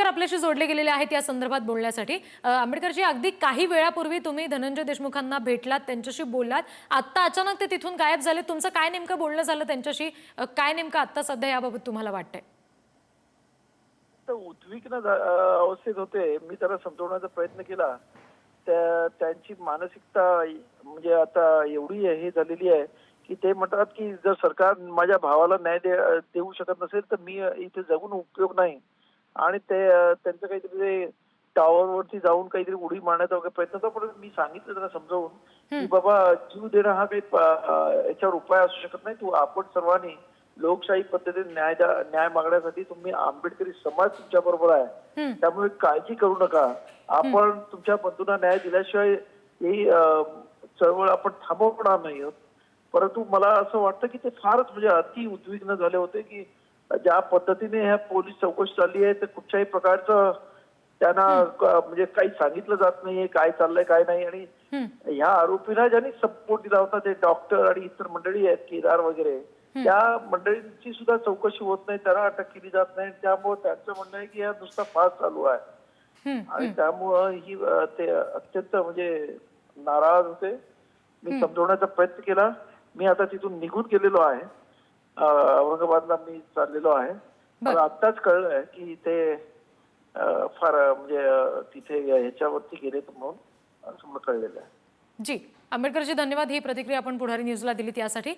आपल्याशी जोडले गेलेले आहेत या संदर्भात बोलण्यासाठी। आंबेडकरजी, अगदी काही वेळापूर्वी तुम्ही धनंजय देशमुखांना भेटलात, त्यांच्याशी बोललात, आता अचानक ते तिथून गायब झाले। तुमचं काय नेमकं बोलणं झालं त्यांच्याशी? काय नेमकं आता सध्या याबाबत तुम्हाला वाटतंय? तर उद्विग्न अवस्थेत होते। मी त्याला समजवण्याचा प्रयत्न केला। त्यांची मानसिकता म्हणजे आता एवढी हे झालेली आहे की ते म्हणतात की जर सरकार माझ्या भावाला न्याय देऊ शकत नसेल तर मी इथे जगून उपयोग नाही। आणि त्यांचं काहीतरी टॉवरवरती जाऊन काहीतरी उडी मारण्याचा वगैरे प्रयत्न होता। पण मी सांगितलं त्यांना समजावून की बाबा जीव देणं हा काही याच्यावर उपाय असू शकत नाही। आपण सर्वांनी लोकशाही पद्धतीने न्याय मागण्यासाठी तुम्ही आंबेडकरी समाज तुमच्या बरोबर आहे, त्यामुळे काळजी करू नका। आपण तुमच्या बंधूंना न्याय दिल्याशिवाय ही चळवळ आपण थांबवणार नाही आहोत। परंतु मला असं वाटतं की ते फारच म्हणजे अति उद्विग्न झाले होते की ज्या पद्धतीने ह्या पोलीस चौकशी चालली आहे तर कुठच्याही प्रकारचं त्यांना म्हणजे काही सांगितलं जात नाहीये काय चाललंय काय नाही। आणि ह्या आरोपीला ज्यांनी सपोर्ट दिला होता ते डॉक्टर आणि इतर मंडळी आहेत, केदार वगैरे, त्या मंडळींची सुद्धा चौकशी होत नाही, त्यांना अटक केली जात नाही। त्यामुळे त्यांचं म्हणणं आहे की हा नुसता फास चालू आहे। आणि त्यामुळं ही ते अत्यंत म्हणजे नाराज होते। मी समजवण्याचा प्रयत्न केला। मी आता तिथून निघून गेलेलो आहे, औरंगाबादला मी चाललेलो आहे। मला आत्ताच कळलंय की ते फार म्हणजे तिथे ह्याच्यावरती गेले म्हणून असं मला कळलेलं आहे। जी, आंबेडकरजी, धन्यवाद ही प्रतिक्रिया आपण पुढारी न्यूजला दिली त्यासाठी।